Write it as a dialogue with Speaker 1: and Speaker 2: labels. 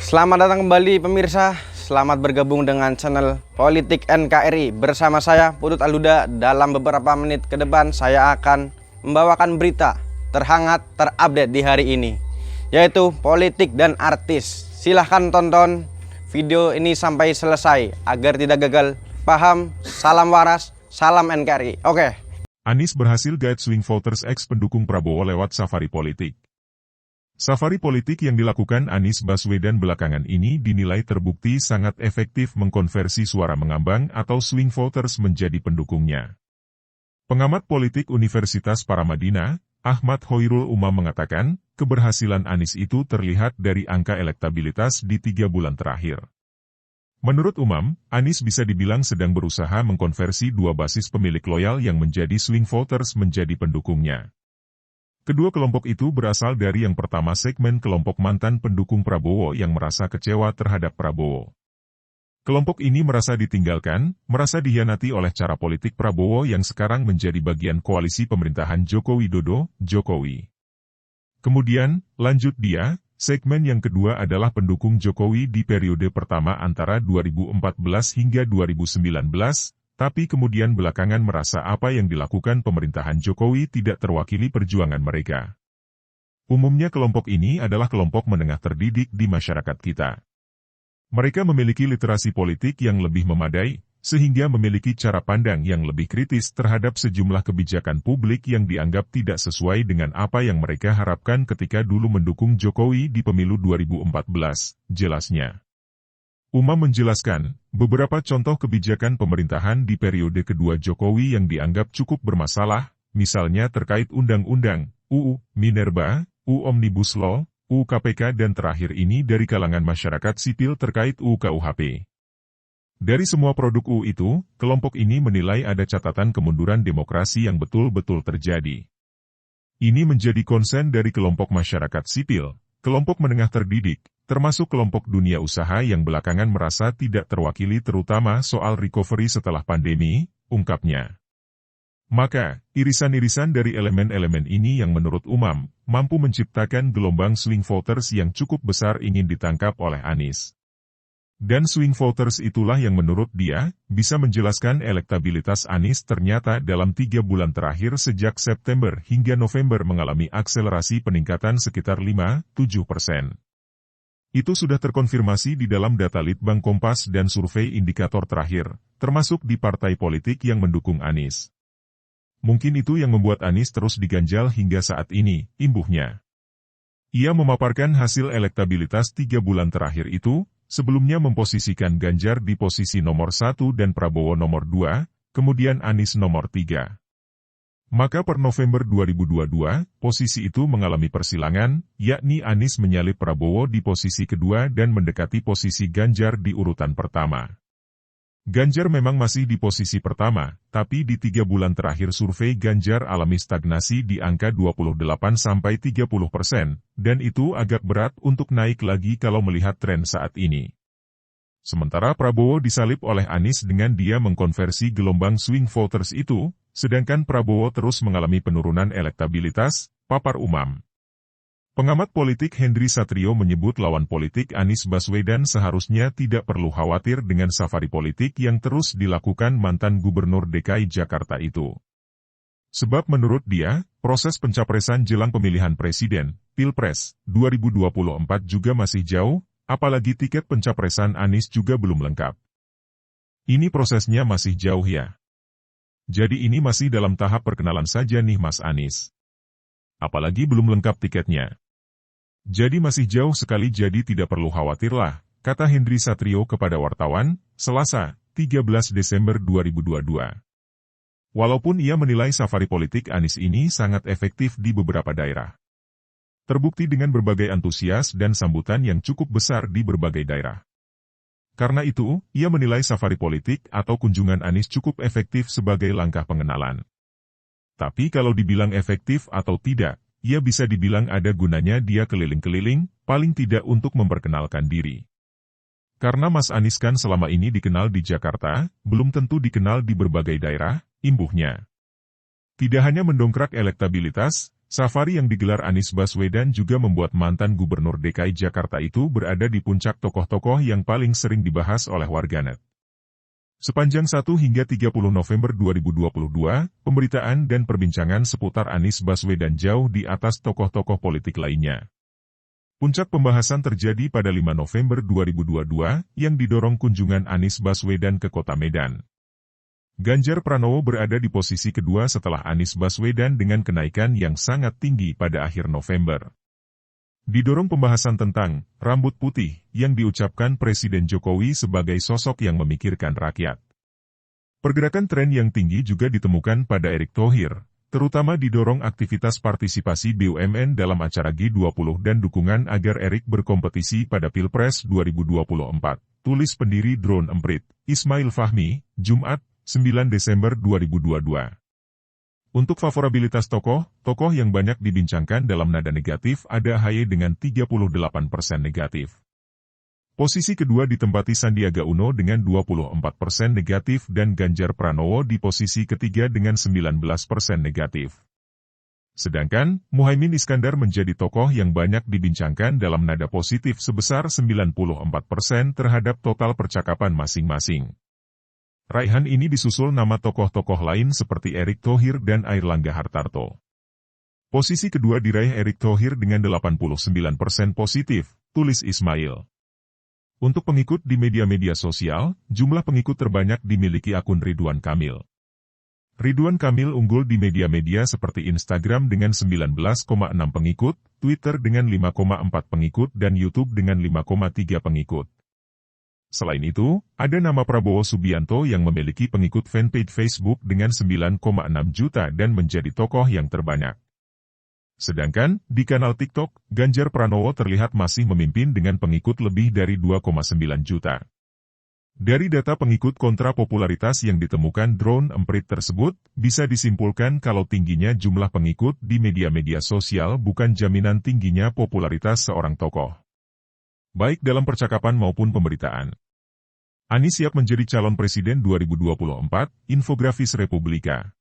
Speaker 1: Selamat datang kembali pemirsa, selamat bergabung dengan channel Politik NKRI. Bersama saya Putut Aluda. Dalam beberapa menit ke depan saya akan membawakan berita terhangat terupdate di hari ini, yaitu politik dan artis. Silahkan tonton video ini sampai selesai agar tidak gagal paham. Salam waras, salam NKRI. Oke.
Speaker 2: Anies berhasil guide swing voters ex pendukung Prabowo lewat safari politik. Safari politik yang dilakukan Anies Baswedan belakangan ini dinilai terbukti sangat efektif mengkonversi suara mengambang atau swing voters menjadi pendukungnya. Pengamat politik Universitas Paramadina, Ahmad Hoirul Umam mengatakan, keberhasilan Anies itu terlihat dari angka elektabilitas di 3 bulan terakhir. Menurut Umam, Anies bisa dibilang sedang berusaha mengkonversi 2 basis pemilik loyal yang menjadi swing voters menjadi pendukungnya. Kedua kelompok itu berasal dari yang pertama segmen kelompok mantan pendukung Prabowo yang merasa kecewa terhadap Prabowo. Kelompok ini merasa ditinggalkan, merasa dihianati oleh cara politik Prabowo yang sekarang menjadi bagian koalisi pemerintahan Joko Widodo, Jokowi. Kemudian, lanjut dia, segmen yang kedua adalah pendukung Jokowi di periode pertama antara 2014 hingga 2019, tapi kemudian belakangan merasa apa yang dilakukan pemerintahan Jokowi tidak terwakili perjuangan mereka. Umumnya kelompok ini adalah kelompok menengah terdidik di masyarakat kita. Mereka memiliki literasi politik yang lebih memadai, sehingga memiliki cara pandang yang lebih kritis terhadap sejumlah kebijakan publik yang dianggap tidak sesuai dengan apa yang mereka harapkan ketika dulu mendukung Jokowi di pemilu 2014, jelasnya. Umam menjelaskan, beberapa contoh kebijakan pemerintahan di periode kedua Jokowi yang dianggap cukup bermasalah, misalnya terkait Undang-Undang, UU Minerba, UU Omnibus Law, UU KPK dan terakhir ini dari kalangan masyarakat sipil terkait UU KUHP. Dari semua produk UU itu, kelompok ini menilai ada catatan kemunduran demokrasi yang betul-betul terjadi. Ini menjadi konsen dari kelompok masyarakat sipil, kelompok menengah terdidik, termasuk kelompok dunia usaha yang belakangan merasa tidak terwakili terutama soal recovery setelah pandemi, ungkapnya. Maka, irisan-irisan dari elemen-elemen ini yang menurut Umam, mampu menciptakan gelombang swing voters yang cukup besar ingin ditangkap oleh Anies. Dan swing voters itulah yang menurut dia, bisa menjelaskan elektabilitas Anies ternyata dalam 3 bulan terakhir sejak September hingga November mengalami akselerasi peningkatan sekitar 5-7%. Itu sudah terkonfirmasi di dalam data Litbang Kompas dan survei indikator terakhir, termasuk di partai politik yang mendukung Anies. Mungkin itu yang membuat Anies terus diganjal hingga saat ini, imbuhnya. Ia memaparkan hasil elektabilitas 3 bulan terakhir itu, sebelumnya memposisikan Ganjar di posisi nomor 1 dan Prabowo nomor 2, kemudian Anies nomor 3. Maka per November 2022, posisi itu mengalami persilangan, yakni Anies menyalip Prabowo di posisi kedua dan mendekati posisi Ganjar di urutan pertama. Ganjar memang masih di posisi pertama, tapi di 3 bulan terakhir survei Ganjar alami stagnasi di angka 28-30%, dan itu agak berat untuk naik lagi kalau melihat tren saat ini. Sementara Prabowo disalip oleh Anies dengan dia mengkonversi gelombang swing voters itu, sedangkan Prabowo terus mengalami penurunan elektabilitas, papar Umam. Pengamat politik Hendri Satrio menyebut lawan politik Anies Baswedan seharusnya tidak perlu khawatir dengan safari politik yang terus dilakukan mantan Gubernur DKI Jakarta itu. Sebab menurut dia, proses pencapresan jelang pemilihan presiden, Pilpres, 2024 juga masih jauh, apalagi tiket pencapresan Anies juga belum lengkap. Ini prosesnya masih jauh ya. Jadi ini masih dalam tahap perkenalan saja nih Mas Anies. Apalagi belum lengkap tiketnya. Jadi masih jauh sekali jadi tidak perlu khawatirlah, kata Hendri Satrio kepada wartawan, Selasa, 13 Desember 2022. Walaupun ia menilai safari politik Anies ini sangat efektif di beberapa daerah. Terbukti dengan berbagai antusias dan sambutan yang cukup besar di berbagai daerah. Karena itu, ia menilai safari politik atau kunjungan Anies cukup efektif sebagai langkah pengenalan. Tapi kalau dibilang efektif atau tidak, ia bisa dibilang ada gunanya dia keliling-keliling, paling tidak untuk memperkenalkan diri. Karena Mas Anies kan selama ini dikenal di Jakarta, belum tentu dikenal di berbagai daerah, imbuhnya. Tidak hanya mendongkrak elektabilitas, Safari yang digelar Anies Baswedan juga membuat mantan Gubernur DKI Jakarta itu berada di puncak tokoh-tokoh yang paling sering dibahas oleh warganet. Sepanjang 1 hingga 30 November 2022, pemberitaan dan perbincangan seputar Anies Baswedan jauh di atas tokoh-tokoh politik lainnya. Puncak pembahasan terjadi pada 5 November 2022 yang didorong kunjungan Anies Baswedan ke kota Medan. Ganjar Pranowo berada di posisi kedua setelah Anies Baswedan dengan kenaikan yang sangat tinggi pada akhir November. Didorong pembahasan tentang rambut putih yang diucapkan Presiden Jokowi sebagai sosok yang memikirkan rakyat. Pergerakan tren yang tinggi juga ditemukan pada Erick Thohir, terutama didorong aktivitas partisipasi BUMN dalam acara G20 dan dukungan agar Erick berkompetisi pada Pilpres 2024. Tulis pendiri Drone Emprit, Ismail Fahmi, Jumat, 9 Desember 2022. Untuk favorabilitas tokoh yang banyak dibincangkan dalam nada negatif ada AHY dengan 38% negatif. Posisi kedua ditempati Sandiaga Uno dengan 24% negatif dan Ganjar Pranowo di posisi ketiga dengan 19% negatif. Sedangkan, Muhaimin Iskandar menjadi tokoh yang banyak dibincangkan dalam nada positif sebesar 94% terhadap total percakapan masing-masing. Raihan ini disusul nama tokoh-tokoh lain seperti Erick Thohir dan Airlangga Hartarto. Posisi kedua diraih Erick Thohir dengan 89% positif, tulis Ismail. Untuk pengikut di media-media sosial, jumlah pengikut terbanyak dimiliki akun Ridwan Kamil. Ridwan Kamil unggul di media-media seperti Instagram dengan 19,6 pengikut, Twitter dengan 5,4 pengikut dan YouTube dengan 5,3 pengikut. Selain itu, ada nama Prabowo Subianto yang memiliki pengikut fanpage Facebook dengan 9,6 juta dan menjadi tokoh yang terbanyak. Sedangkan, di kanal TikTok, Ganjar Pranowo terlihat masih memimpin dengan pengikut lebih dari 2,9 juta. Dari data pengikut kontra popularitas yang ditemukan Drone Emprit tersebut, bisa disimpulkan kalau tingginya jumlah pengikut di media-media sosial bukan jaminan tingginya popularitas seorang tokoh, baik dalam percakapan maupun pemberitaan. Anies siap menjadi calon presiden 2024, infografis Republika.